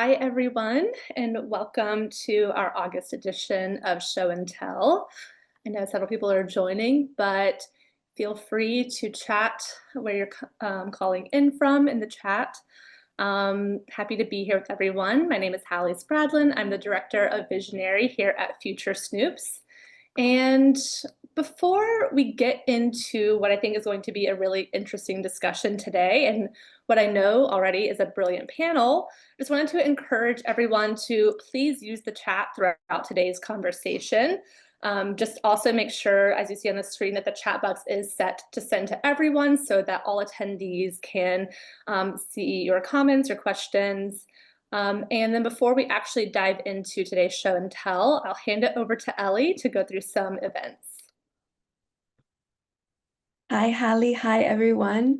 Hi, everyone, and welcome to our August edition of Show and Tell. I know several people are joining, but feel free to chat where you're calling in from in the chat. Happy to be here with everyone. My name is Hallie Spradlin. I'm the Director of Visionary here at Future Snoops. And before we get into what I think is going to be a really interesting discussion today, and what I know already is a brilliant panel, I just wanted to encourage everyone to please use the chat throughout today's conversation. Just also make sure, as you see on the screen, that the chat box is set to send to everyone so that all attendees can see your comments or questions. And then before we actually dive into today's show and tell, I'll hand it over to Ellie to go through some events. Hi, Hallie. Hi, everyone.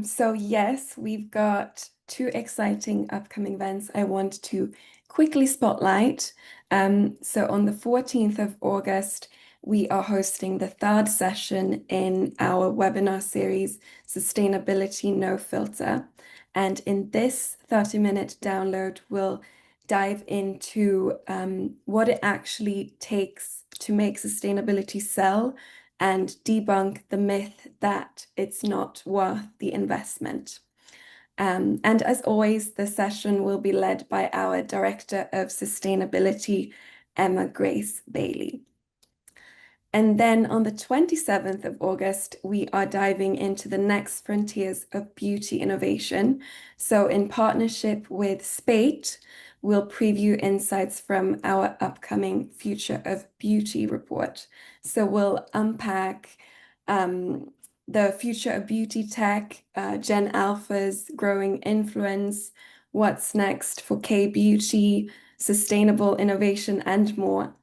So yes, we've got two exciting upcoming events I want to quickly spotlight. So on the 14th of August, we are hosting the third session in our webinar series, Sustainability No Filter. And in this 30-minute download, we'll dive into what it actually takes to make sustainability sell and debunk the myth that it's not worth the investment. And as always, the session will be led by our Director of Sustainability, Emma Grace Bailey. And then on the 27th of August, we are diving into the next frontiers of beauty innovation. So in partnership with Spate, we'll preview insights from our upcoming Future of Beauty report. So we'll unpack the future of beauty tech, Gen Alpha's growing influence, what's next for K-beauty, sustainable innovation, and more.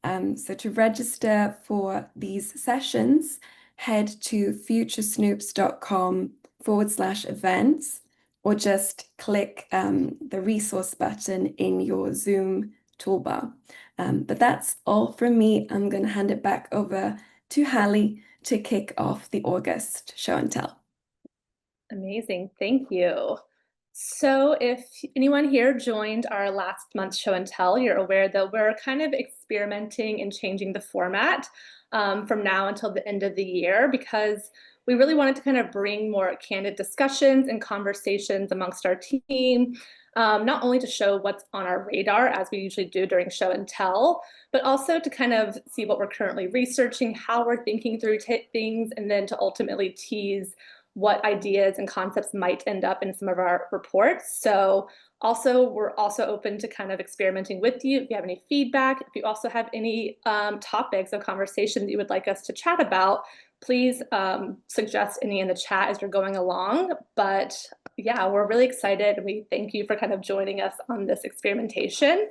So to register for these sessions, head to futuresnoops.com/events, or just click the resource button in your Zoom toolbar. But that's all from me. I'm going to hand it back over to Hallie to kick off the August show and tell. Amazing, thank you. So if anyone here joined our last month's show and tell, you're aware that we're kind of experimenting and changing the format from now until the end of the year, because we really wanted to kind of bring more candid discussions and conversations amongst our team, not only to show what's on our radar, as we usually do during show and tell, but also to kind of see what we're currently researching, how we're thinking through things, and then to ultimately tease what ideas and concepts might end up in some of our reports. So we're also open to kind of experimenting with you. If you have any feedback, if you also have any topics of conversation that you would like us to chat about, please suggest any in the chat as you're going along. But yeah, we're really excited, and we thank you for kind of joining us on this experimentation.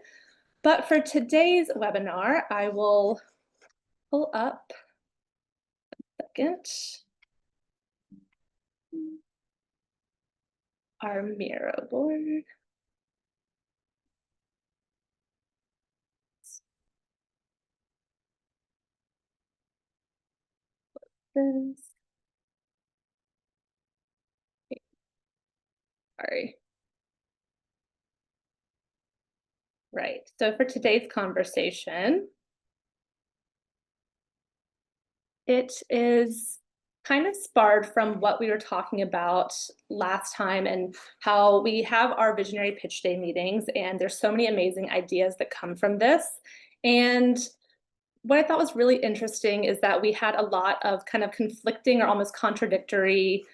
But for today's webinar, I will pull up a second our Miro board. Sorry. Right. So for today's conversation, it is kind of sparred from what we were talking about last time, and how we have our visionary pitch day meetings, and there's so many amazing ideas that come from this. And what I thought was really interesting is that we had a lot of kind of conflicting or almost contradictory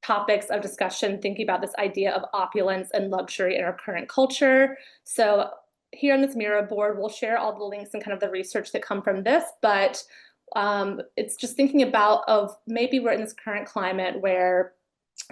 topics of discussion, thinking about this idea of opulence and luxury in our current culture. So here on this Miro board, we'll share all the links and kind of the research that come from this, but it's just thinking about of maybe we're in this current climate where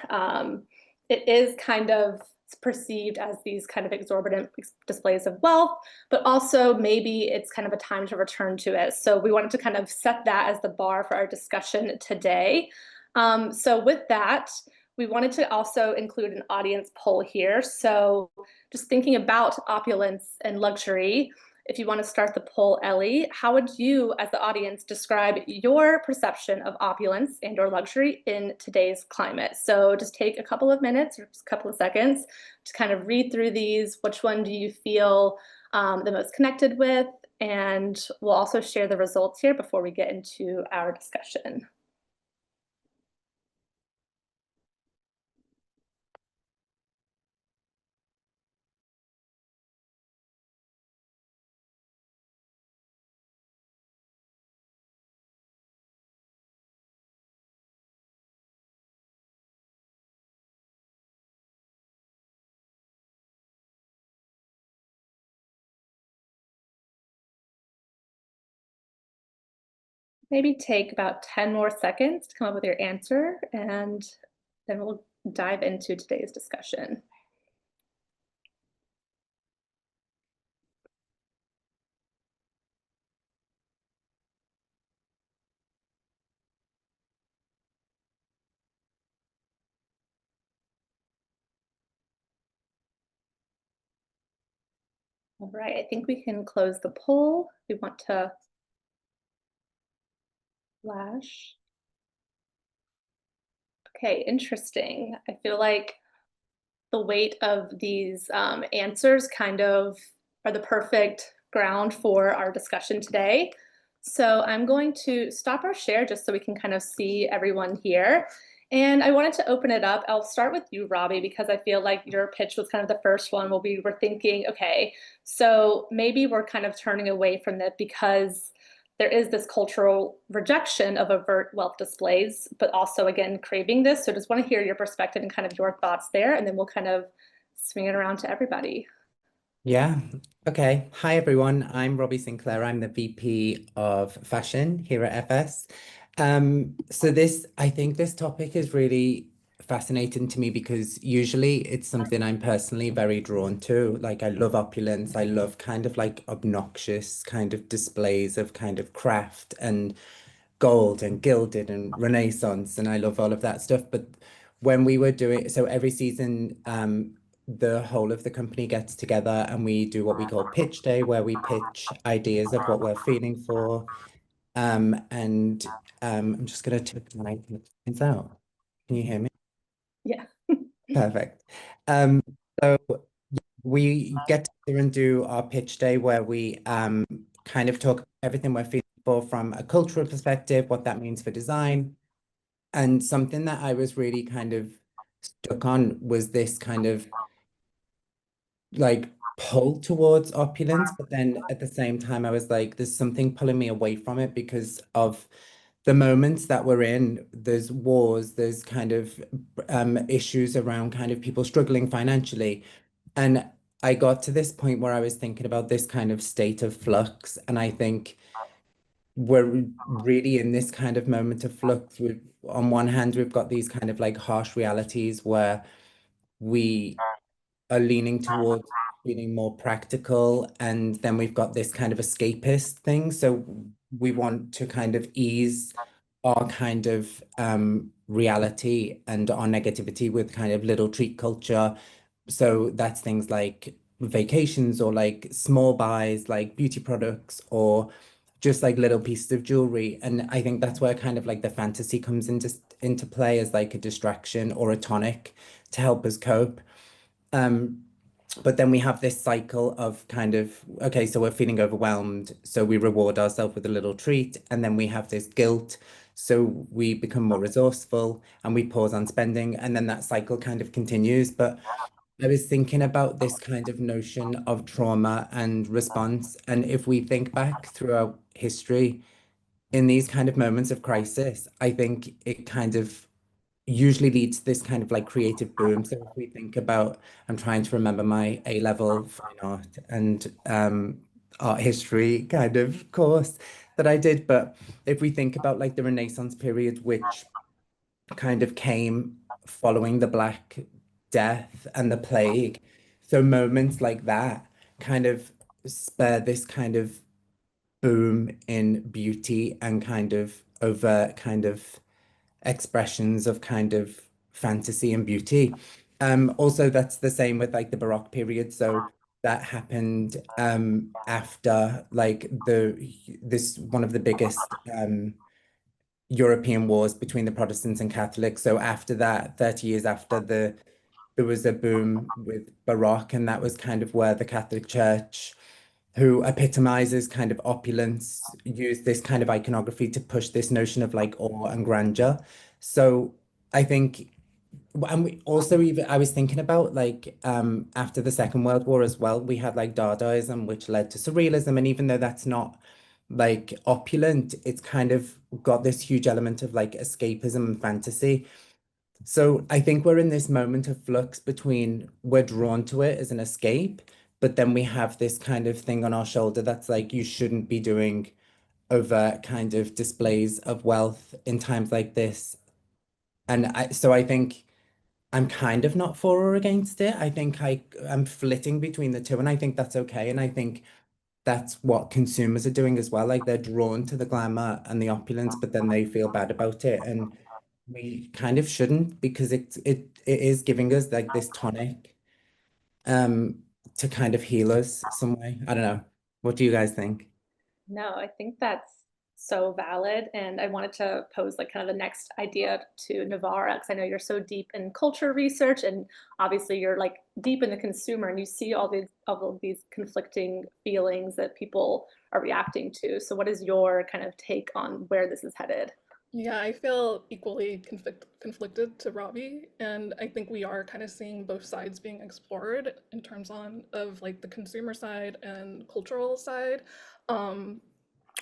it is kind of perceived as these kind of exorbitant displays of wealth, but also maybe it's kind of a time to return to it. So we wanted to kind of set that as the bar for our discussion today. So with that, we wanted to also include an audience poll here. So just thinking about opulence and luxury, if you want to start the poll, Ellie, how would you, as the audience, describe your perception of opulence and or luxury in today's climate? So just take a couple of minutes or just a couple of seconds to kind of read through these. Which one do you feel the most connected with? And we'll also share the results here before we get into our discussion. Maybe take about 10 more seconds to come up with your answer, and then we'll dive into today's discussion. All right, I think we can close the poll. We want to flash. Okay, interesting. I feel like the weight of these answers kind of are the perfect ground for our discussion today. So I'm going to stop our share just so we can kind of see everyone here. And I wanted to open it up. I'll start with you, Robbie, because I feel like your pitch was kind of the first one where we were thinking, okay, so maybe we're kind of turning away from that because there is this cultural rejection of overt wealth displays, but also again craving this. So just want to hear your perspective and kind of your thoughts there, and then we'll kind of swing it around to everybody. Yeah. Okay. Hi, everyone. I'm Robbie Sinclair. I'm the VP of Fashion here at FS. I think this topic is really fascinating to me because usually it's something I'm personally very drawn to. Like I love opulence. I love kind of like obnoxious kind of displays of kind of craft and gold and gilded and Renaissance, and I love all of that stuff. But when we were doing so every season, the whole of the company gets together and we do what we call pitch day, where we pitch ideas of what we're feeling for. I'm just gonna take my headphones out. Can you hear me? Yeah. Perfect. Um, so we get together and do our pitch day where we kind of talk everything we're feeling for from a cultural perspective, what that means for design. And something that I was really kind of stuck on was this kind of like pull towards opulence, but then at the same time, I was like, there's something pulling me away from it because of the moments that we're in. There's wars, there's kind of issues around kind of people struggling financially. And I got to this point where I was thinking about this kind of state of flux. And I think we're really in this kind of moment of flux. On one hand, we've got these kind of like harsh realities where we are leaning towards being more practical, and then we've got this kind of escapist thing. So we want to kind of ease our kind of reality and our negativity with kind of little treat culture. So that's things like vacations or like small buys, like beauty products or just like little pieces of jewelry. And I think that's where kind of like the fantasy comes into play as like a distraction or a tonic to help us cope. Um, but then we have this cycle of kind of, okay, so we're feeling overwhelmed, so we reward ourselves with a little treat, and then we have this guilt, so we become more resourceful and we pause on spending, and then that cycle kind of continues. But I was thinking about this kind of notion of trauma and response, and if we think back throughout history, in these kind of moments of crisis, I think it kind of usually leads to this kind of like creative boom. So if we think about, I'm trying to remember my A-level fine art and art history kind of course that I did, but if we think about like the Renaissance period, which kind of came following the Black Death and the plague, so moments like that kind of spur this kind of boom in beauty and kind of overt kind of expressions of kind of fantasy and beauty. Also, that's the same with like the Baroque period. So that happened after like this one of the biggest European wars between the Protestants and Catholics. So after that, 30 years after there was a boom with Baroque, and that was kind of where the Catholic Church, who epitomizes kind of opulence, used this kind of iconography to push this notion of like awe and grandeur. So I think, and we also even I was thinking about like after the Second World War as well, we had like Dadaism, which led to Surrealism, and even though that's not like opulent, it's kind of got this huge element of like escapism and fantasy. So I think we're in this moment of flux between we're drawn to it as an escape, but then we have this kind of thing on our shoulder that's like you shouldn't be doing overt kind of displays of wealth in times like this. And so I think I'm kind of not for or against it. I think I'm flitting between the two, and I think that's okay. And I think that's what consumers are doing as well. Like they're drawn to the glamour and the opulence, but then they feel bad about it. And we kind of shouldn't, because it is giving us like this tonic um to kind of heal us some way. I don't know. What do you guys think? No, I think that's so valid. And I wanted to pose like kind of the next idea to Navara, because I know you're so deep in culture research and obviously you're like deep in the consumer and you see all of these conflicting feelings that people are reacting to. So what is your kind of take on where this is headed? Yeah, I feel equally conflicted to Robbie, and I think we are kind of seeing both sides being explored in terms of like the consumer side and cultural side. Um,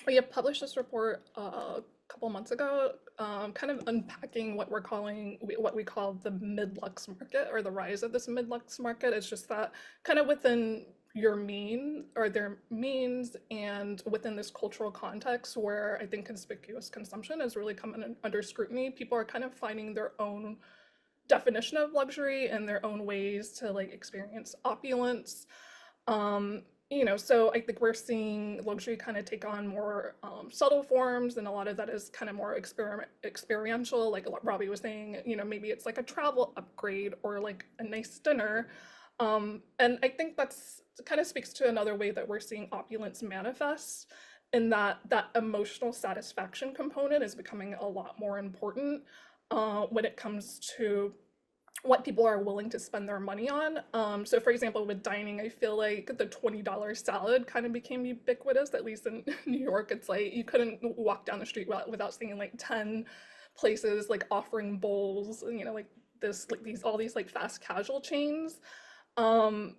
we have published this report a couple months ago, kind of unpacking what we call the mid-lux market, or the rise of this mid-lux market. It's just that kind of within your mean or their means, and within this cultural context where I think conspicuous consumption is really coming under scrutiny, people are kind of finding their own definition of luxury and their own ways to like experience opulence. Um, so I think we're seeing luxury kind of take on more subtle forms, and a lot of that is kind of more experiential. Like Robbie was saying, maybe it's like a travel upgrade or like a nice dinner. And I think that's kind of speaks to another way that we're seeing opulence manifest, in that emotional satisfaction component is becoming a lot more important when it comes to what people are willing to spend their money on. So for example, with dining, I feel like the $20 salad kind of became ubiquitous, at least in New York. It's like you couldn't walk down the street without seeing like 10 places like offering bowls, like all these like fast casual chains. And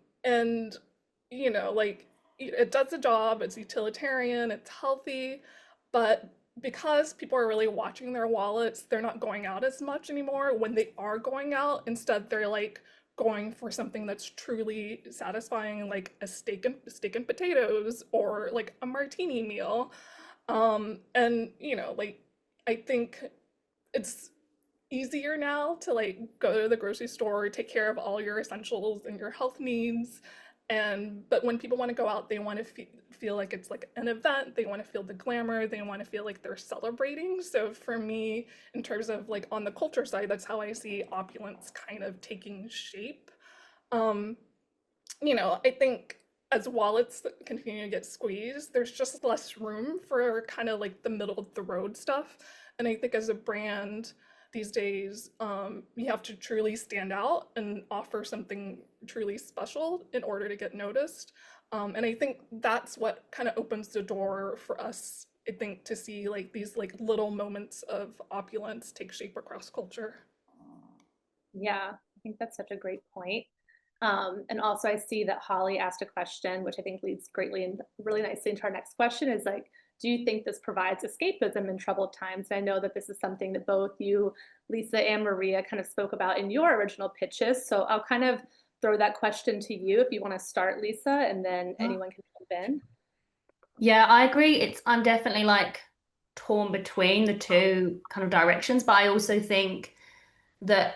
like it does the job, it's utilitarian, it's healthy, but because people are really watching their wallets, they're not going out as much anymore. When they are going out, instead they're like going for something that's truly satisfying, like a steak and potatoes, or like a martini meal. And like I think it's easier now to like go to the grocery store, take care of all your essentials and your health needs. But when people want to go out, they want to feel like it's like an event. They want to feel the glamour. They want to feel like they're celebrating. So for me, in terms of like on the culture side, that's how I see opulence kind of taking shape. Um, I think as wallets continue to get squeezed, there's just less room for kind of like the middle of the road stuff. And I think as a brand these days, you have to truly stand out and offer something truly special in order to get noticed. And I think that's what kind of opens the door for us, I think, to see like these like little moments of opulence take shape across culture. Yeah, I think that's such a great point. And also I see that Holly asked a question, which I think leads greatly and really nicely into our next question is like, do you think this provides escapism in troubled times? And I know that this is something that both you, Lisa, and Maria kind of spoke about in your original pitches. So I'll kind of throw that question to you if you want to start, Lisa, and then anyone can jump in. Yeah, I agree. I'm definitely like torn between the two kind of directions, but I also think that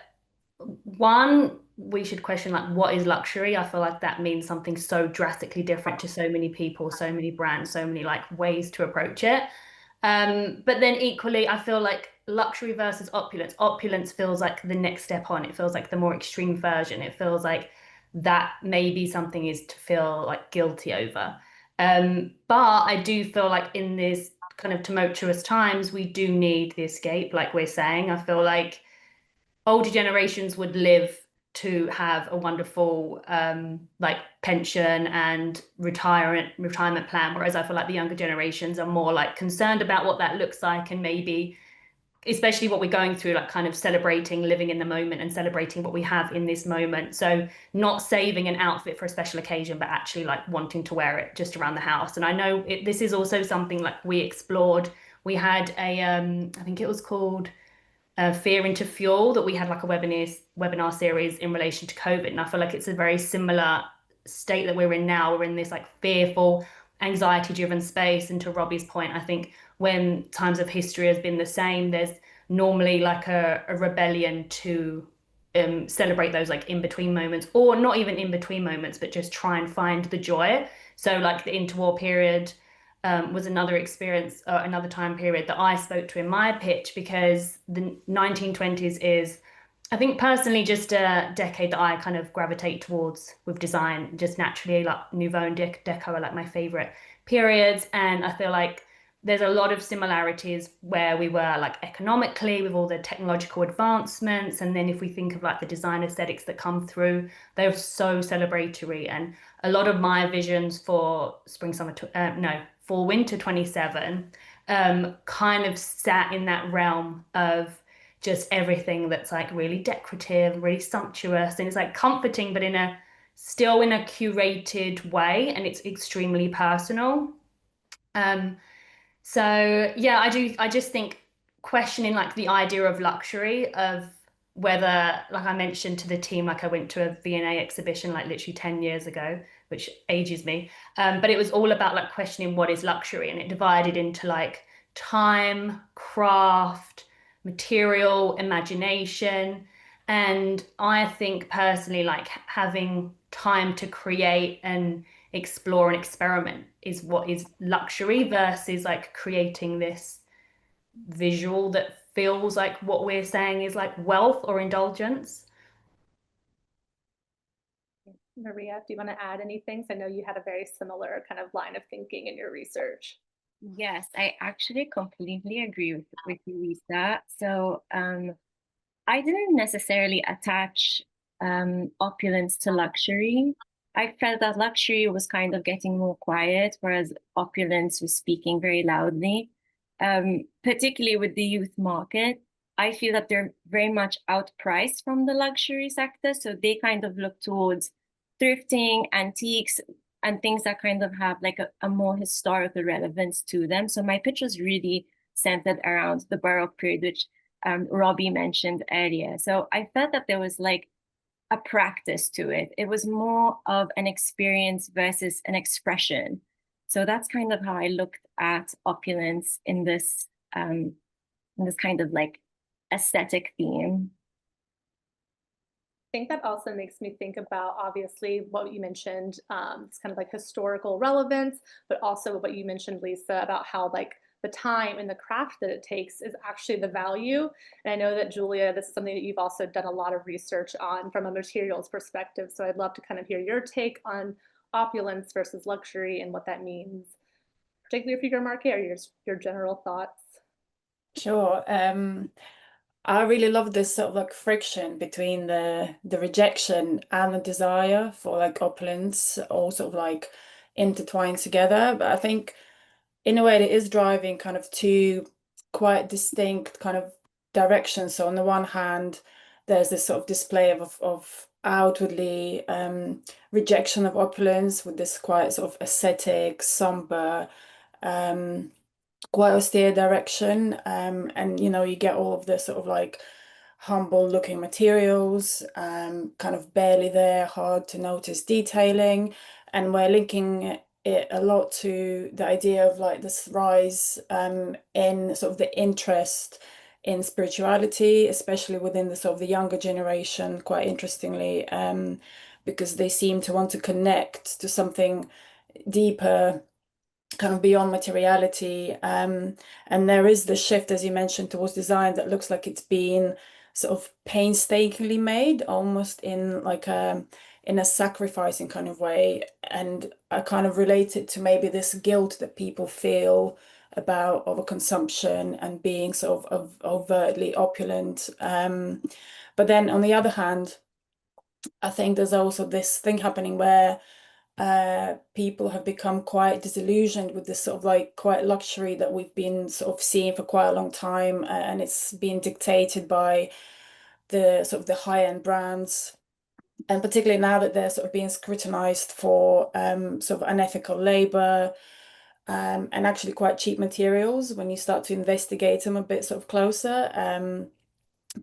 one, we should question like what is luxury? I feel like that means something so drastically different to so many people, so many brands, so many like ways to approach it. But then equally, I feel like luxury versus opulence. Opulence feels like the next step on. It feels like the more extreme version. It feels like that maybe something is to feel like guilty over. But I do feel like in this kind of tumultuous times, we do need the escape, like we're saying. I feel like older generations would live to have a wonderful like pension and retirement plan, whereas I feel like the younger generations are more like concerned about what that looks like, and maybe especially what we're going through, like kind of celebrating living in the moment and celebrating what we have in this moment. So not saving an outfit for a special occasion, but actually like wanting to wear it just around the house. And I know this is also something like we explored. We had a I think it was called Fear into Fuel, that we had like a webinar series in relation to COVID. And I feel like it's a very similar state that we're in now. We're in this like fearful, anxiety driven space. And to Robbie's point, I think when times of history has been the same, there's normally like a rebellion to celebrate those like in between moments, or not even in between moments, but just try and find the joy. So like the interwar period was another experience, another time period that I spoke to in my pitch, because the 1920s is, I think personally, just a decade that I kind of gravitate towards with design, just naturally. Like Nouveau and Deco are like my favorite periods. And I feel like there's a lot of similarities where we were like economically with all the technological advancements. And then if we think of like the design aesthetics that come through, they're so celebratory. And a lot of my visions for for winter 27 kind of sat in that realm of just everything that's like really decorative, really sumptuous, and it's like comforting, but still in a curated way, and it's extremely personal. So yeah, I just think questioning like the idea of luxury, of whether, like I mentioned to the team, like I went to a V&A exhibition like literally 10 years ago, which ages me. But it was all about like questioning what is luxury, and it divided into like time, craft, material, imagination. And I think personally, like having time to create and explore and experiment is what is luxury, versus like creating this visual that feels like what we're saying is like wealth or indulgence. Maria, do you want to add anything? So I know you had a very similar kind of line of thinking in your research. Yes, I actually completely agree with you, Lisa. So I didn't necessarily attach opulence to luxury. I felt that luxury was kind of getting more quiet, whereas opulence was speaking very loudly. Particularly with the youth market, I feel that they're very much outpriced from the luxury sector. So they kind of look towards thrifting, antiques, and things that kind of have like a more historical relevance to them. So my pitch was really centered around the Baroque period, which Robbie mentioned earlier. So I felt that there was like a practice to it. It was more of an experience versus an expression. So that's kind of how I looked at opulence in this kind of like aesthetic theme. I think that also makes me think about, obviously, what you mentioned, it's kind of like historical relevance, but also what you mentioned, Lisa, about how like the time and the craft that it takes is actually the value. And I know that, Julia, this is something that you've also done a lot of research on from a materials perspective. So I'd love to kind of hear your take on opulence versus luxury and what that means, particularly for your market, or your general thoughts. Sure. I really love this sort of like friction between the rejection and the desire for like opulence, all sort of like intertwined together. But I think in a way it is driving kind of two quite distinct kind of directions. So on the one hand, there's this sort of display of outwardly rejection of opulence with this quite sort of ascetic, somber, quite austere direction, and you get all of the sort of like humble looking materials, kind of barely there, hard to notice detailing, and we're linking it a lot to the idea of like this rise in sort of the interest in spirituality, especially within the sort of the younger generation, quite interestingly, because they seem to want to connect to something deeper, kind of beyond materiality, and there is the shift, as you mentioned, towards design that looks like it's been sort of painstakingly made, almost in like in a sacrificing kind of way. And I kind of relate it to maybe this guilt that people feel about overconsumption and being sort of overtly opulent. But then on the other hand, I think there's also this thing happening where people have become quite disillusioned with this sort of like quite luxury that we've been sort of seeing for quite a long time, and it's been dictated by the sort of the high-end brands, and particularly now that they're sort of being scrutinized for sort of unethical labor, and actually quite cheap materials when you start to investigate them a bit sort of closer.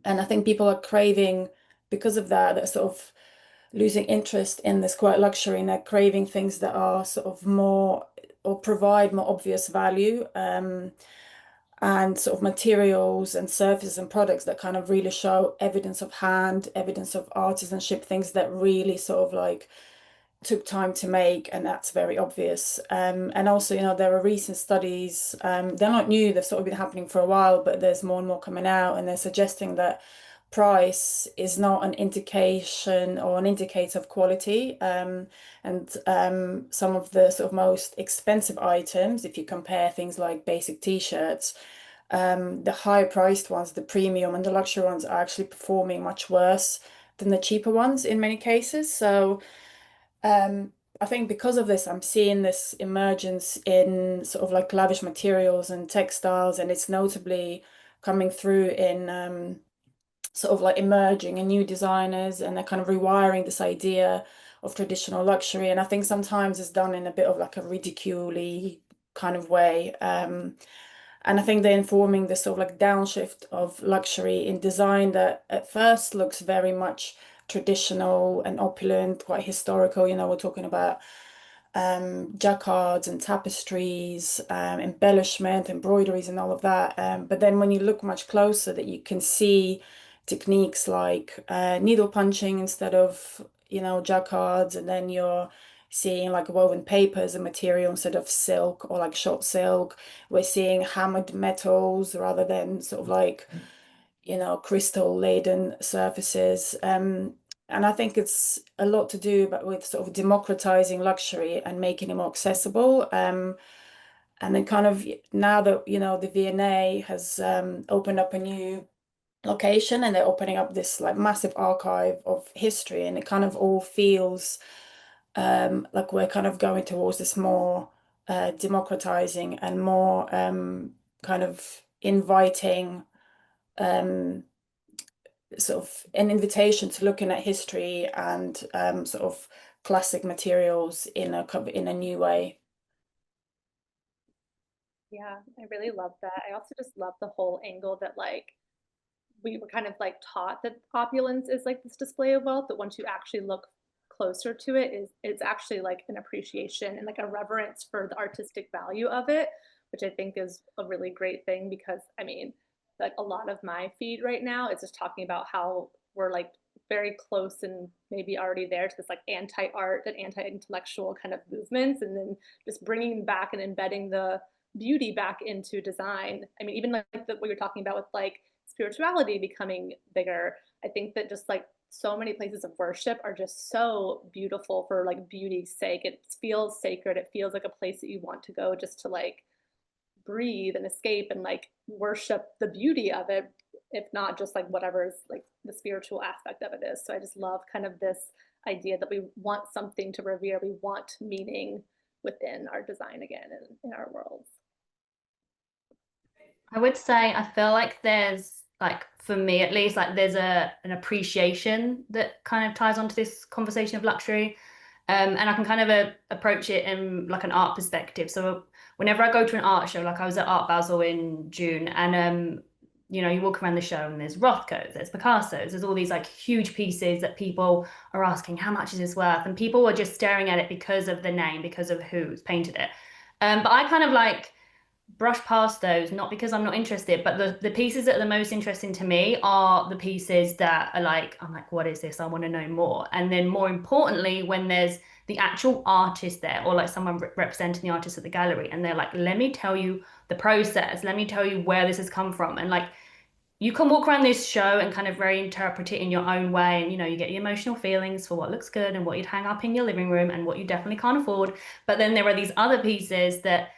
And I think people are craving, because of that, they're sort of losing interest in this quite luxury, and they're craving things that are sort of more, or provide more obvious value, and sort of materials and surfaces and products that kind of really show evidence of hand, evidence of artisanship, things that really sort of like took time to make, and that's very obvious. And also, you know, there are recent studies, they're not new, they've sort of been happening for a while, but there's more and more coming out, and they're suggesting that price is not an indication or an indicator of quality. And some of the sort of most expensive items, if you compare things like basic t-shirts, the higher priced ones, the premium and the luxury ones, are actually performing much worse than the cheaper ones in many cases. So I think because of this, I'm seeing this emergence in sort of like lavish materials and textiles, and it's notably coming through in sort of like emerging and new designers, and they're kind of rewiring this idea of traditional luxury. And I think sometimes it's done in a bit of like a ridicule kind of way. And I think they're informing this sort of like downshift of luxury in design that at first looks very much traditional and opulent, quite historical. You know, we're talking about jacquards and tapestries, embellishment, embroideries, and all of that. But then when you look much closer, that you can see techniques like needle punching instead of, you know, jacquards, and then you're seeing like woven paper as a material instead of silk or like short silk. We're seeing hammered metals rather than sort of like, you know, crystal laden surfaces. And I think it's a lot to do but with sort of democratizing luxury and making it more accessible. And then kind of now that, you know, the V&A has opened up a new location, and they're opening up this like massive archive of history, and it kind of all feels like we're kind of going towards this more democratizing and more kind of inviting sort of an invitation to looking at history and sort of classic materials in a new way. Yeah, I really love that. I also just love the whole angle that like we were kind of like taught that opulence is like this display of wealth, but once you actually look closer to it, is it's actually like an appreciation and like a reverence for the artistic value of it, which I think is a really great thing. Because I mean, like a lot of my feed right now is just talking about how we're like very close and maybe already there to this like anti-art and anti-intellectual kind of movements, and then just bringing back and embedding the beauty back into design. I mean, even like what you're talking about with like spirituality becoming bigger, I think that just like so many places of worship are just so beautiful for like beauty's sake. It feels sacred. It feels like a place that you want to go just to like breathe and escape and like worship the beauty of it, if not just like whatever's like the spiritual aspect of it is. So I just love kind of this idea that we want something to revere. We want meaning within our design again in our worlds. I would say I feel like there's like, for me at least, like there's an appreciation that kind of ties onto this conversation of luxury. And I can kind of approach it in like an art perspective. So whenever I go to an art show, like I was at Art Basel in June, and you know, you walk around the show and there's Rothko's, there's Picasso's, there's all these like huge pieces that people are asking, how much is this worth? And people are just staring at it because of the name, because of who's painted it. But I kind of like brush past those, not because I'm not interested, but the pieces that are the most interesting to me are the pieces that are like, I'm like, what is this? I want to know more. And then more importantly, when there's the actual artist there, or like someone representing the artist at the gallery, and they're like, let me tell you the process, let me tell you where this has come from. And like, you can walk around this show and kind of very interpret it in your own way, and you get your emotional feelings for what looks good and what you'd hang up in your living room and what you definitely can't afford. But then there are these other pieces that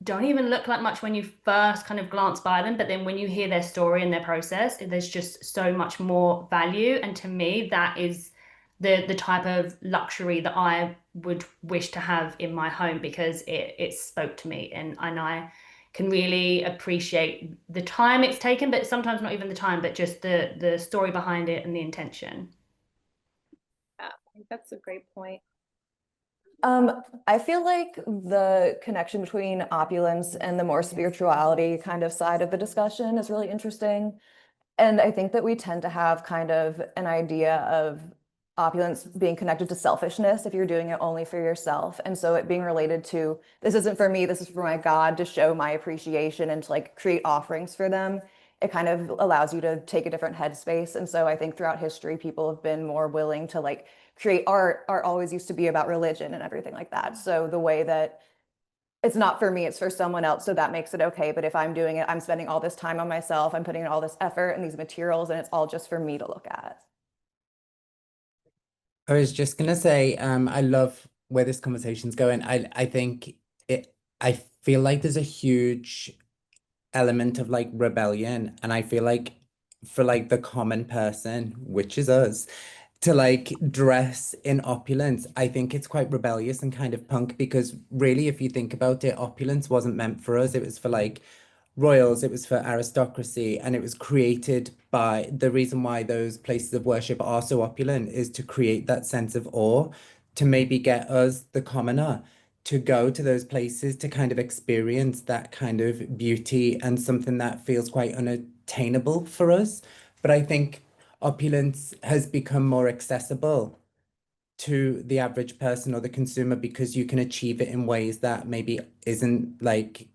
don't even look like much when you first kind of glance by them, but then when you hear their story and their process, there's just so much more value. And to me, that is the type of luxury that I would wish to have in my home, because it spoke to me, and I can really appreciate the time it's taken, but sometimes not even the time, but just the story behind it and the intention. Yeah, I think that's a great point. I feel like the connection between opulence and the more spirituality kind of side of the discussion is really interesting. And I think that we tend to have kind of an idea of opulence being connected to selfishness if you're doing it only for yourself. And so it being related to, this isn't for me, this is for my God, to show my appreciation and to like create offerings for them. It kind of allows you to take a different headspace. And so I think throughout history, people have been more willing to like create art. Art always used to be about religion and everything like that. So the way that it's not for me, it's for someone else, so that makes it okay. But if I'm doing it, I'm spending all this time on myself, I'm putting in all this effort and these materials, and it's all just for me to look at. I was just gonna say, I love where this conversation's going. I think I feel like there's a huge element of like rebellion, and I feel like for like the common person, which is us, to like dress in opulence, I think it's quite rebellious and kind of punk, because really, if you think about it, opulence wasn't meant for us. It was for like royals, it was for aristocracy, and it was created by, the reason why those places of worship are so opulent is to create that sense of awe, to maybe get us, the commoner, to go to those places to kind of experience that kind of beauty and something that feels quite unattainable for us. But I think opulence has become more accessible to the average person or the consumer, because you can achieve it in ways that maybe isn't like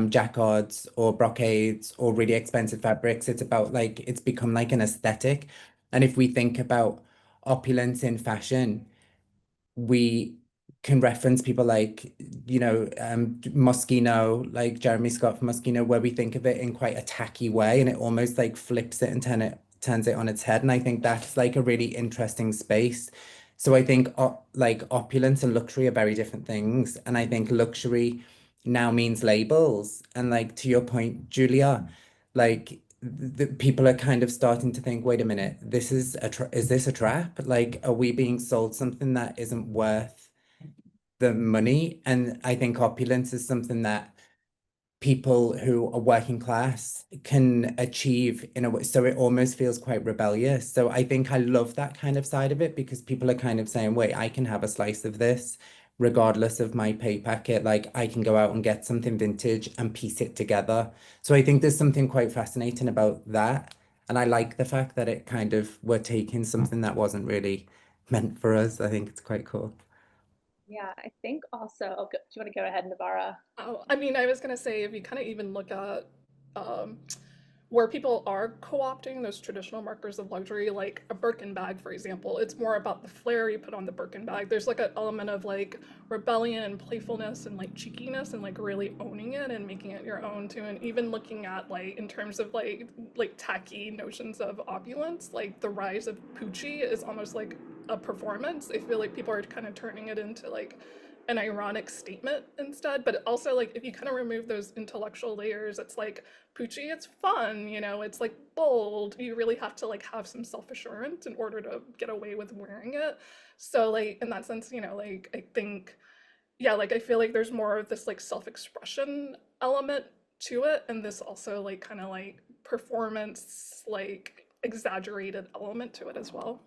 jacquards or brocades or really expensive fabrics. It's about like, it's become like an aesthetic. And if we think about opulence in fashion, we can reference people like, Moschino, like Jeremy Scott from Moschino, where we think of it in quite a tacky way, and it almost like flips it and turns it on its head. And I think that's like a really interesting space. So I think like opulence and luxury are very different things. And I think luxury now means labels. And like to your point, Julia, like the people are kind of starting to think, wait a minute, this is is this a trap? Like, are we being sold something that isn't worth the money? And I think opulence is something that people who are working class can achieve in a way, so it almost feels quite rebellious. So I think I love that kind of side of it, because people are kind of saying, wait, I can have a slice of this regardless of my pay packet. Like, I can go out and get something vintage and piece it together. So I think there's something quite fascinating about that. And I like the fact that it kind of, we're taking something that wasn't really meant for us. I think it's quite cool. Yeah, I think also, do you want to go ahead, Navara? Oh, I mean, I was gonna say, if you kind of even look at where people are co-opting those traditional markers of luxury, like a Birkin bag, for example, it's more about the flair you put on the Birkin bag. There's like an element of like rebellion and playfulness and like cheekiness and like really owning it and making it your own too. And even looking at like in terms of like tacky notions of opulence, like the rise of Pucci is almost like a performance. I feel like people are kind of turning it into like an ironic statement instead. But also, like, if you kind of remove those intellectual layers, it's like Pucci, it's fun, it's like bold. You really have to like have some self-assurance in order to get away with wearing it. So like in that sense, like I think, yeah, like I feel like there's more of this like self-expression element to it, and this also like kind of like performance, like exaggerated element to it as well.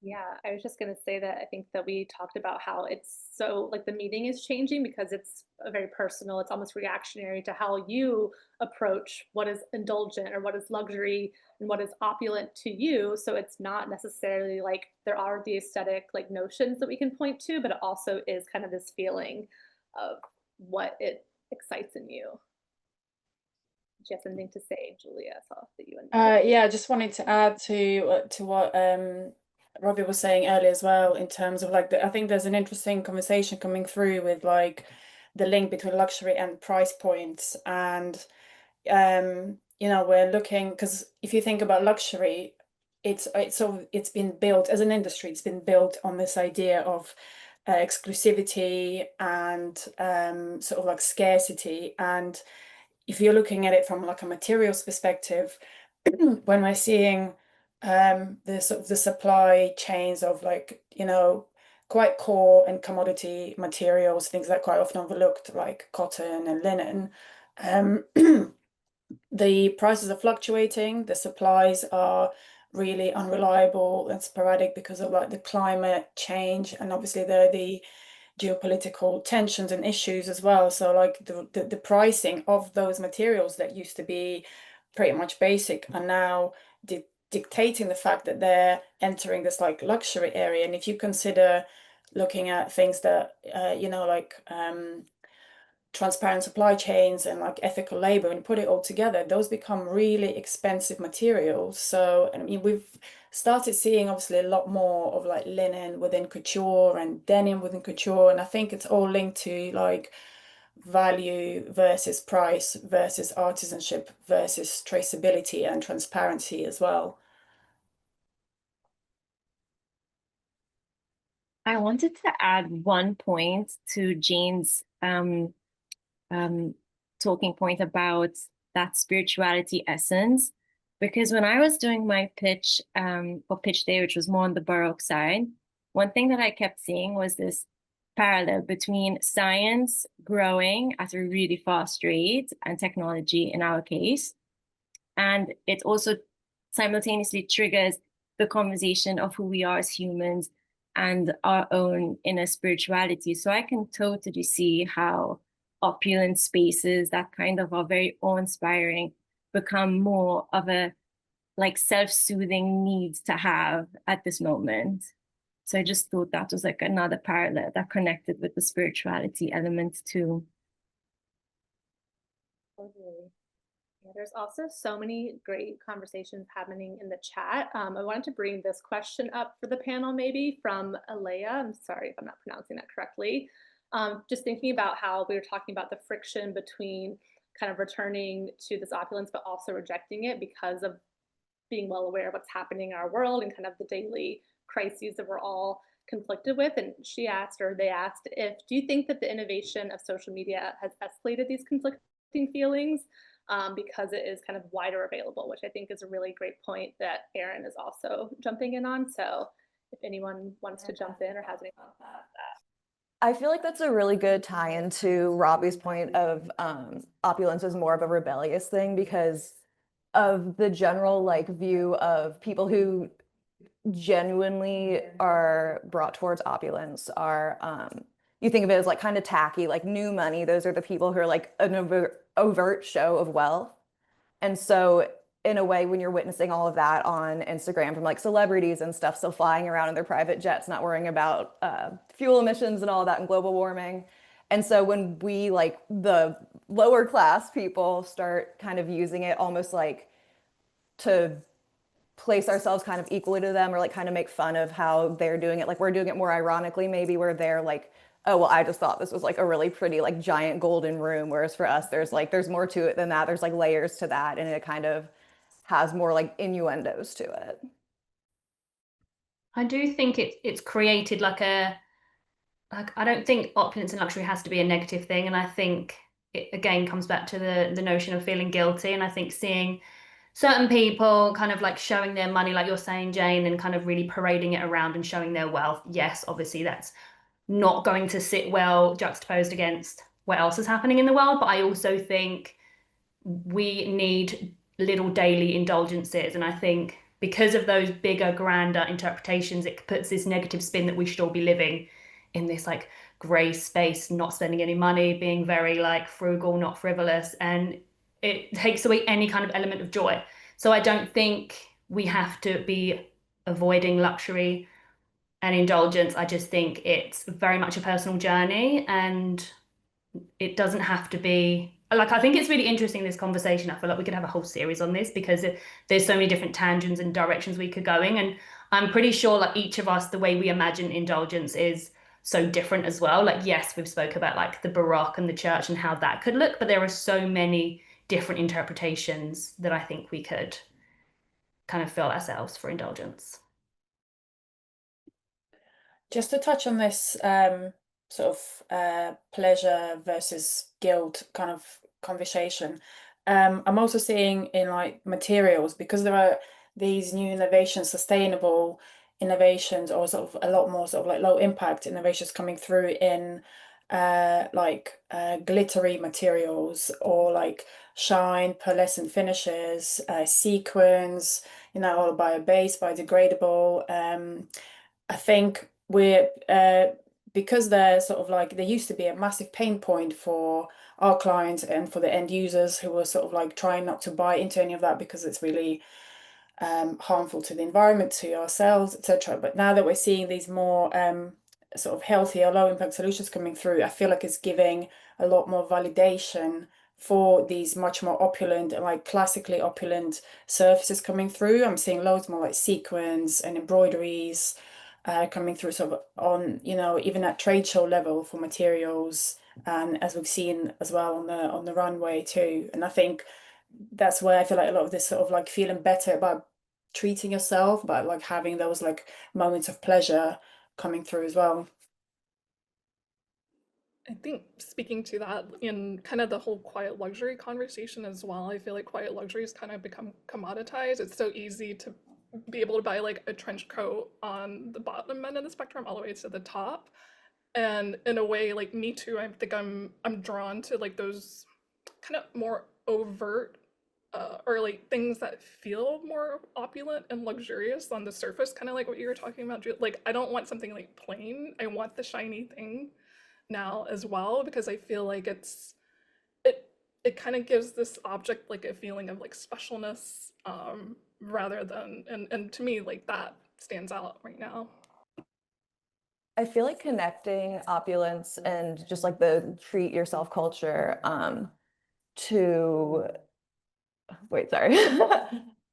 Yeah, I was just going to say that I think that we talked about how it's so like the meaning is changing because it's a very personal, it's almost reactionary to how you approach what is indulgent or what is luxury and what is opulent to you. So it's not necessarily like there are the aesthetic like notions that we can point to, but it also is kind of this feeling of what it excites in you. Do you have something to say, Julia? I saw that you Yeah, I just wanted to add to what Robbie was saying earlier as well, in terms of like I think there's an interesting conversation coming through with like the link between luxury and price points. And you know, we're looking, because if you think about luxury, it's been built as an industry, it's been built on this idea of exclusivity and sort of like scarcity. And if you're looking at it from like a materials perspective, when we're seeing the sort of the supply chains of, like, you know, quite core and commodity materials, things that are quite often overlooked, like cotton and linen, the prices are fluctuating, the supplies are really unreliable and sporadic because of like the climate change, and obviously there are the geopolitical tensions and issues as well. So like the pricing of those materials that used to be pretty much basic are now dictating the fact that they're entering this like luxury area. And if you consider looking at things that you know, like transparent supply chains and like ethical labor, and put it all together, those become really expensive materials. So, I mean, we've started seeing obviously a lot more of like linen within couture and denim within couture, and I think it's all linked to like value versus price versus artisanship versus traceability and transparency as well. I wanted to add one point to Jane's talking point about that spirituality essence, because when I was doing my pitch for Pitch Day, which was more on the Baroque side, one thing that I kept seeing was this parallel between science growing at a really fast rate and technology in our case, and it also simultaneously triggers the conversation of who we are as humans and our own inner spirituality. So I can totally see how opulent spaces that kind of are very awe-inspiring become more of a like self-soothing need to have at this moment. So I just thought that was like another parallel that connected with the spirituality element too. Totally. Yeah, there's also so many great conversations happening in the chat. I wanted to bring this question up for the panel, maybe from Alea. I'm sorry if I'm not pronouncing that correctly. Just thinking about how we were talking about the friction between kind of returning to this opulence, but also rejecting it because of being well aware of what's happening in our world and kind of the daily crises that we're all conflicted with. And she asked, or they asked, do you think that the innovation of social media has escalated these conflicting feelings because it is kind of wider available, which I think is a really great point that Erin is also jumping in on. So if anyone wants to jump in or has any thoughts about that. I feel like that's a really good tie into Robbie's point of opulence is more of a rebellious thing because of the general like view of people who genuinely are brought towards opulence are you think of it as like kind of tacky, like new money. Those are the people who are like an overt show of wealth. And so in a way, when you're witnessing all of that on Instagram from like celebrities and stuff, still flying around in their private jets, not worrying about fuel emissions and all that and global warming. And so when we, like the lower class people, start kind of using it almost like to place ourselves kind of equally to them or like kind of make fun of how they're doing it, like we're doing it more ironically maybe, where they're like, oh, well, I just thought this was like a really pretty, like giant golden room. Whereas for us, there's more to it than that. There's like layers to that. And it kind of has more like innuendos to it. I do think it's created like I don't think opulence and luxury has to be a negative thing. And I think it again comes back to the notion of feeling guilty. And I think seeing certain people kind of like showing their money, like you're saying, Jane, and kind of really parading it around and showing their wealth. Yes, obviously that's not going to sit well juxtaposed against what else is happening in the world. But I also think we need little daily indulgences. And I think because of those bigger, grander interpretations, it puts this negative spin that we should all be living in this like gray space, not spending any money, being very like frugal, not frivolous. And it takes away any kind of element of joy. So I don't think we have to be avoiding luxury and indulgence. I just think it's very much a personal journey, and it doesn't have to be like, I think it's really interesting, this conversation. I feel like we could have a whole series on this because there's so many different tangents and directions we could go in. And I'm pretty sure like each of us, the way we imagine indulgence is so different as well. Like, yes, we've spoke about like the Baroque and the church and how that could look, but there are so many different interpretations that I think we could kind of feel ourselves for indulgence. Just to touch on this sort of pleasure versus guilt kind of conversation, I'm also seeing in like materials, because there are these new innovations, sustainable innovations, or sort of a lot more sort of like low impact innovations coming through in glittery materials, or like shine, pearlescent finishes, sequins, you know, all bio-based, biodegradable. I think we're because they're sort of like, they used to be a massive pain point for our clients and for the end users, who were sort of like trying not to buy into any of that because it's really harmful to the environment, to ourselves, etc. But now that we're seeing these more sort of healthier, low impact solutions coming through, I feel like it's giving a lot more validation for these much more opulent and like classically opulent surfaces coming through. I'm seeing loads more like sequins and embroideries coming through sort of on, you know, even at trade show level for materials, as we've seen as well on the runway too. And I think that's where I feel like a lot of this sort of like feeling better about treating yourself, but like having those like moments of pleasure coming through as well. I think speaking to that in kind of the whole quiet luxury conversation as well, I feel like quiet luxury has kind of become commoditized. It's so easy to be able to buy like a trench coat on the bottom end of the spectrum all the way to the top. And in a way, like me too, I think I'm drawn to like those kind of more overt or like things that feel more opulent and luxurious on the surface, kind of like what you were talking about. Like, I don't want something like plain. I want the shiny thing now as well, because I feel like it kind of gives this object like a feeling of like specialness, rather than, and to me, like that stands out right now. I feel like connecting opulence and just like the treat yourself culture to wait, sorry.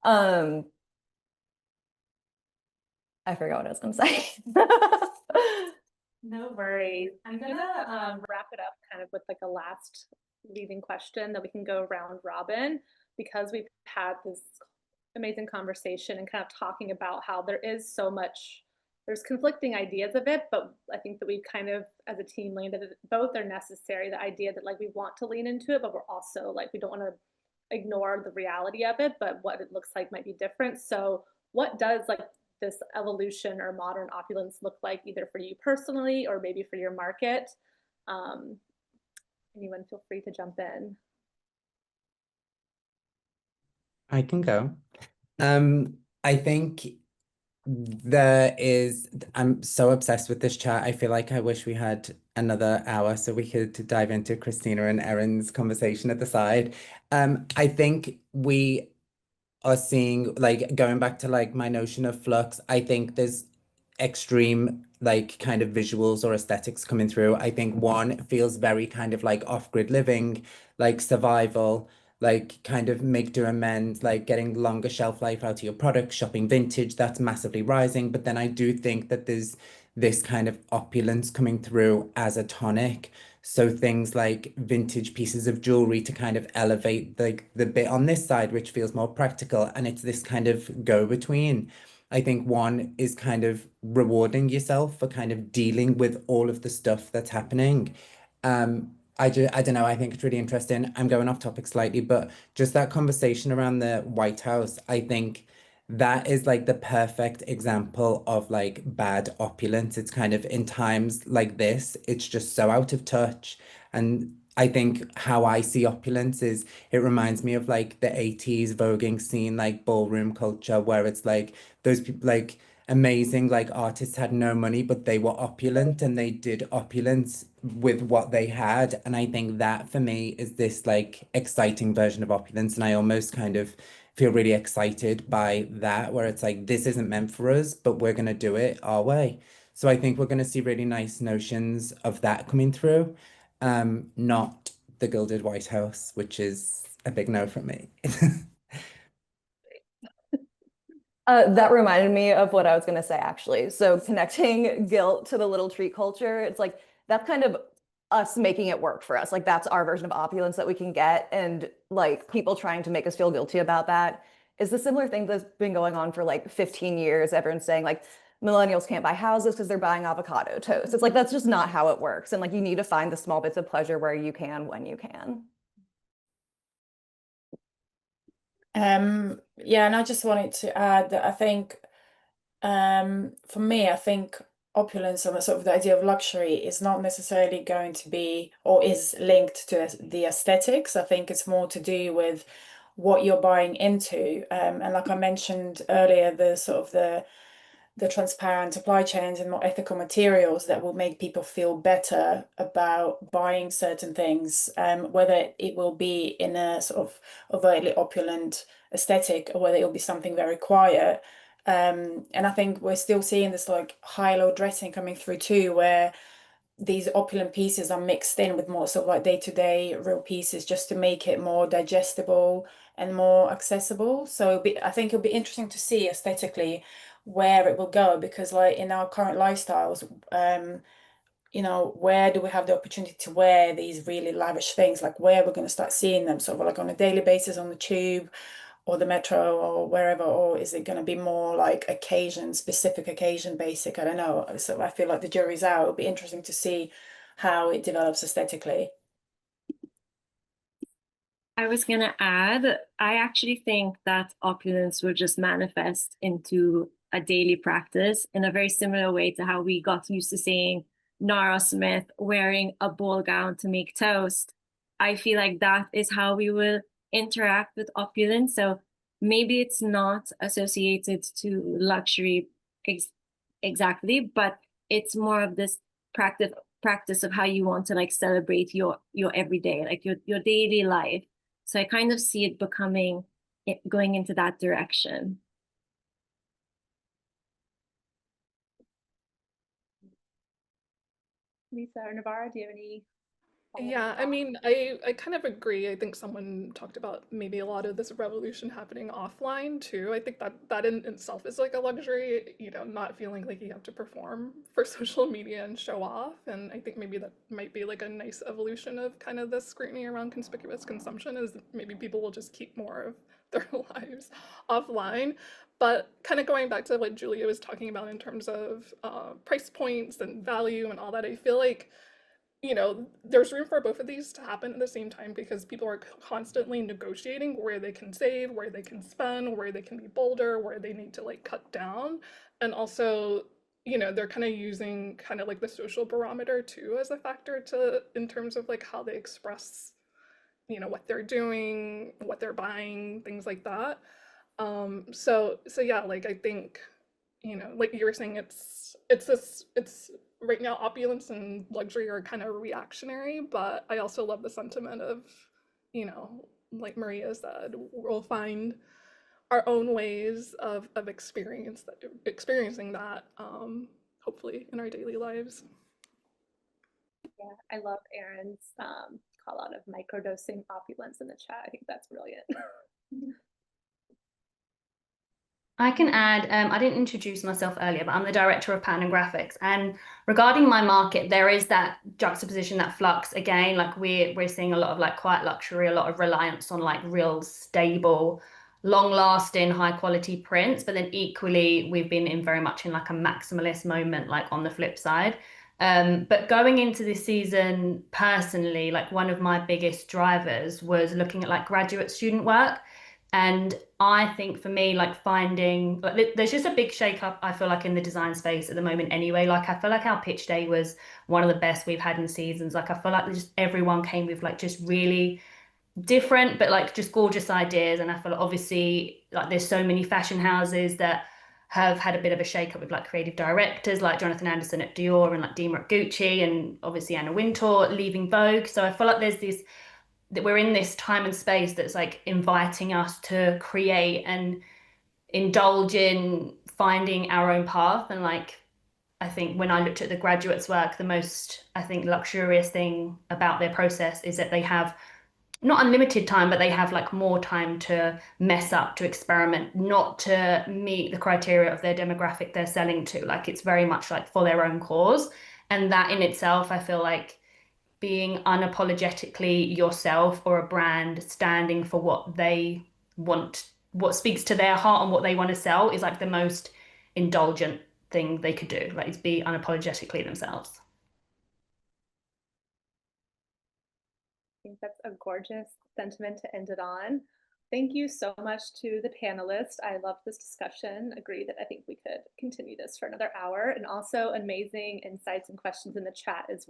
I forgot what I was gonna say. No worries. I'm gonna wrap it up kind of with like a last leading question that we can go round robin, because we've had this amazing conversation and kind of talking about how there is so much, there's conflicting ideas of it, but I think that we've kind of as a team landed that both are necessary. The idea that like we want to lean into it, but we're also like, we don't want to ignore the reality of it, but what it looks like might be different. So what does like this evolution or modern opulence look like, either for you personally or maybe for your market? Anyone feel free to jump in. I can go. I think I'm so obsessed with this chat. I feel like I wish we had another hour so we could dive into Christina and Erin's conversation at the side. I think we are seeing, like, going back to like my notion of flux, I think there's extreme like kind of visuals or aesthetics coming through. I think one feels very kind of like off-grid living, like survival, like kind of make do amend, like getting longer shelf life out of your product, shopping vintage, that's massively rising. But then I do think that there's this kind of opulence coming through as a tonic. So things like vintage pieces of jewelry to kind of elevate the bit on this side, which feels more practical. And it's this kind of go-between. I think one is kind of rewarding yourself for kind of dealing with all of the stuff that's happening. I don't know, I think it's really interesting. I'm going off topic slightly, but just that conversation around the White House, I think that is like the perfect example of like bad opulence. It's kind of in times like this, it's just so out of touch. And I think how I see opulence is it reminds me of like the 80s voguing scene, like ballroom culture, where it's like those people like amazing like artists had no money, but they were opulent and they did opulence with what they had. And I think that for me is this like exciting version of opulence. And I almost kind of feel really excited by that, where it's like, this isn't meant for us, but we're going to do it our way. So I think we're going to see really nice notions of that coming through. Not the Gilded White House, which is a big no from me. That reminded me of what I was going to say, actually. So connecting guilt to the little treat culture, it's like that's kind of us making it work for us. Like that's our version of opulence that we can get. And like people trying to make us feel guilty about that is the similar thing that's been going on for like 15 years. Everyone's saying like millennials can't buy houses because they're buying avocado toast. It's like, that's just not how it works. And like, you need to find the small bits of pleasure where you can, when you can. Yeah, and I just wanted to add that I think for me, I think opulence and the sort of the idea of luxury is not necessarily going to be or is linked to the aesthetics. I think it's more to do with what you're buying into. And like I mentioned earlier, the sort of the transparent supply chains and more ethical materials that will make people feel better about buying certain things, whether it will be in a sort of overtly opulent aesthetic or whether it'll be something very quiet. And I think we're still seeing this like high-low dressing coming through too, where these opulent pieces are mixed in with more sort of like day-to-day real pieces just to make it more digestible and more accessible. So I think it'll be interesting to see aesthetically where it will go, because like in our current lifestyles, you know, where do we have the opportunity to wear these really lavish things? Like where we're going to start seeing them, sort of like on a daily basis on the tube or the metro or wherever, or is it going to be more like occasion specific, occasion basic? I don't know. So I feel like the jury's out. It'll be interesting to see how it develops aesthetically. I was going to add, I actually think that opulence will just manifest into a daily practice in a very similar way to how we got used to seeing Nara Smith wearing a ball gown to make toast. I feel like that is how we will interact with opulence. So maybe it's not associated to luxury exactly, but it's more of this practice of how you want to like celebrate your everyday, like your daily life. So I kind of see it going into that direction. Lisa or Navarra, do you have any? Yeah, I mean, I kind of agree. I think someone talked about maybe a lot of this revolution happening offline too. I think that in itself is like a luxury, you know, not feeling like you have to perform for social media and show off. And I think maybe that might be like a nice evolution of kind of the scrutiny around conspicuous consumption, is maybe people will just keep more of their lives offline. But kind of going back to what Julia was talking about in terms of price points and value and all that, I feel like, you know, there's room for both of these to happen at the same time, because people are constantly negotiating where they can save, where they can spend, where they can be bolder, where they need to like cut down. And also, you know, they're kind of using kind of like the social barometer too as a factor to, in terms of like how they express, you know, what they're doing, what they're buying, things like that. So yeah, like I think, you know, like you were saying, it's right now opulence and luxury are kind of reactionary, but I also love the sentiment of, you know, like Maria said, we'll find our own ways of experiencing that, hopefully in our daily lives. Yeah, I love Erin's call out of microdosing opulence in the chat. I think that's brilliant. I can add, I didn't introduce myself earlier, but I'm the director of pattern and graphics. And regarding my market, there is that juxtaposition, that flux again, like we're seeing a lot of like quiet luxury, a lot of reliance on like real stable, long lasting, high quality prints. But then equally, we've been in very much in like a maximalist moment, like on the flip side. But going into this season, personally, like one of my biggest drivers was looking at like graduate student work. And I think for me, like finding, like, there's just a big shake up, I feel like, in the design space at the moment anyway. Like, I feel like our pitch day was one of the best we've had in seasons. Like, I feel like just everyone came with like just really different, but like just gorgeous ideas. And I feel like obviously, like, there's so many fashion houses that have had a bit of a shake up with like creative directors like Jonathan Anderson at Dior and like Dima at Gucci, and obviously Anna Wintour leaving Vogue. So I feel like there's this, that we're in this time and space that's like inviting us to create and indulge in finding our own path. And like, I think when I looked at the graduates' work, the most, I think, luxurious thing about their process is that they have not unlimited time, but they have like more time to mess up, to experiment, not to meet the criteria of their demographic they're selling to. Like, it's very much like for their own cause. And that in itself, I feel like being unapologetically yourself, or a brand standing for what they want, what speaks to their heart and what they want to sell, is like the most indulgent thing they could do. Like, is be unapologetically themselves. I think that's a gorgeous sentiment to end it on. Thank you so much to the panelists. I loved this discussion. Agree that I think we could continue this for another hour, and also amazing insights and questions in the chat as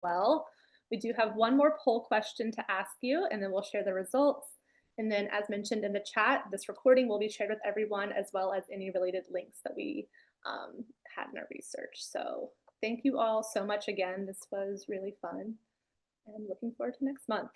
well. We do have one more poll question to ask you, and then we'll share the results. And then, as mentioned in the chat, this recording will be shared with everyone, as well as any related links that we had in our research. So thank you all so much again. This was really fun, and looking forward to next month.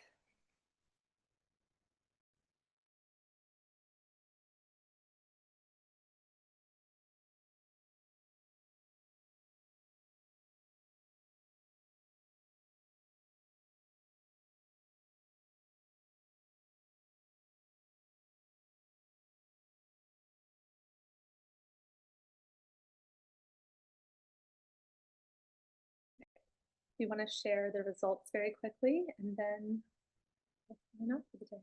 We want to share the results very quickly, and then sign off for the day.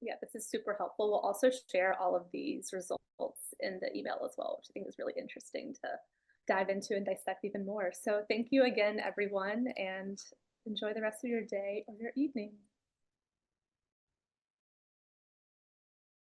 Yeah, this is super helpful. We'll also share all of these results in the email as well, which I think is really interesting to dive into and dissect even more. So thank you again, everyone, and enjoy the rest of your day or your evening.